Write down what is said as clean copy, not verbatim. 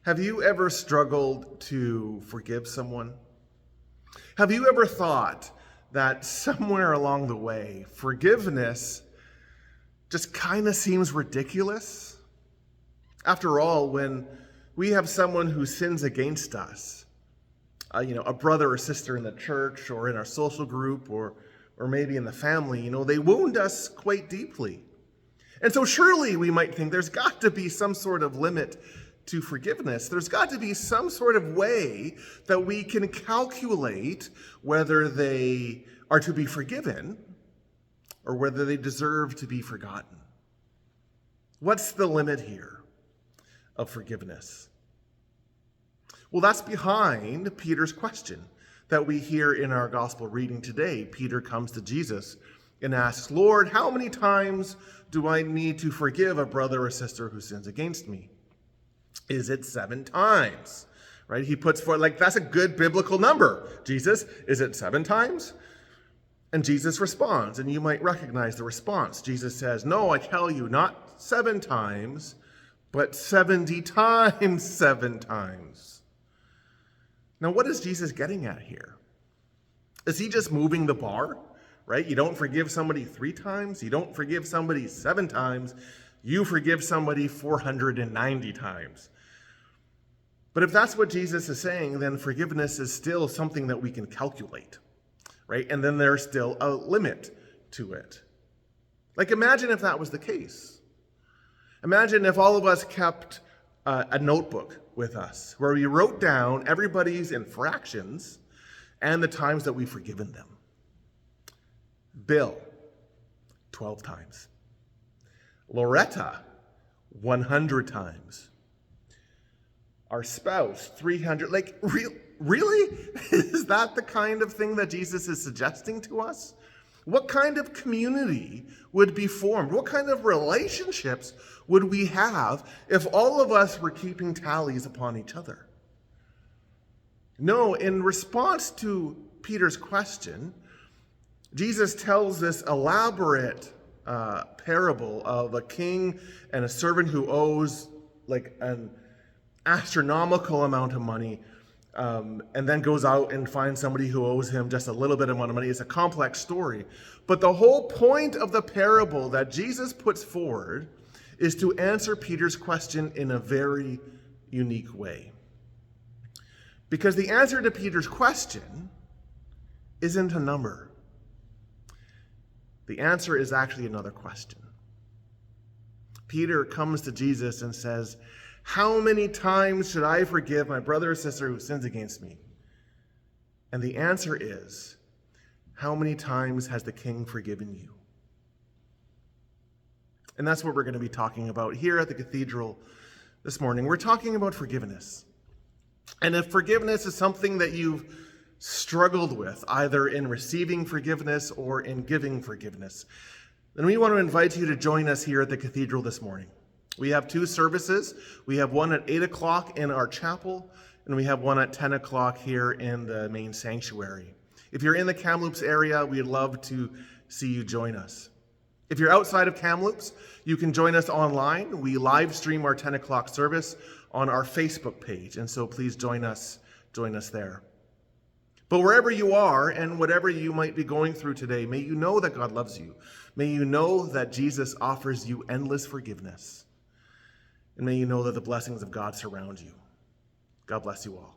Have you ever struggled to forgive someone? Have you ever thought that somewhere along the way, forgiveness just kind of seems ridiculous? After all, when we have someone who sins against us, a brother or sister in the church or in our social group or maybe in the family, they wound us quite deeply. And so surely we might think there's got to be some sort of limit to forgiveness. There's got to be some sort of way that we can calculate whether they are to be forgiven or whether they deserve to be forgotten. What's the limit here of forgiveness? Well, that's behind Peter's question that we hear in our gospel reading today. Peter comes to Jesus and asks, "Lord, how many times do I need to forgive a brother or sister who sins against me? Is it 7 times?" Right? He puts forward, that's a good biblical number. Jesus, is it 7 times? And Jesus responds, and you might recognize the response. Jesus says, "No, I tell you, not 7 times, but 70 times 7 times. Now, what is Jesus getting at here? Is he just moving the bar? Right? You don't forgive somebody 3 times. You don't forgive somebody 7 times. You forgive somebody 490 times. But if that's what Jesus is saying, then forgiveness is still something that we can calculate, right? And then there's still a limit to it. Imagine if that was the case. Imagine if all of us kept a notebook with us where we wrote down everybody's infractions and the times that we've forgiven them. Bill, 12 times. Loretta, 100 times. Our spouse, 300. Really? Is that the kind of thing that Jesus is suggesting to us? What kind of community would be formed? What kind of relationships would we have if all of us were keeping tallies upon each other? No, in response to Peter's question, Jesus tells this elaborate parable of a king and a servant who owes an astronomical amount of money and then goes out and finds somebody who owes him just a little bit amount of money. It's a complex story. But the whole point of the parable that Jesus puts forward is to answer Peter's question in a very unique way. Because the answer to Peter's question isn't a number. The answer is actually another question. Peter comes to Jesus and says, "How many times should I forgive my brother or sister who sins against me?" And the answer is, how many times has the King forgiven you? And that's what we're going to be talking about here at the cathedral this morning. We're talking about forgiveness. And if forgiveness is something that you've struggled with, either in receiving forgiveness or in giving forgiveness, then we want to invite you to join us here at the cathedral this morning. We have 2 services. We have one at 8 o'clock in our chapel, and we have one at 10 o'clock here in the main sanctuary. If you're in the Kamloops area, we'd love to see you join us. If you're outside of Kamloops, you can join us online. We live stream our 10 o'clock service on our Facebook page, and so please join us there. But wherever you are and whatever you might be going through today, may you know that God loves you. May you know that Jesus offers you endless forgiveness. And may you know that the blessings of God surround you. God bless you all.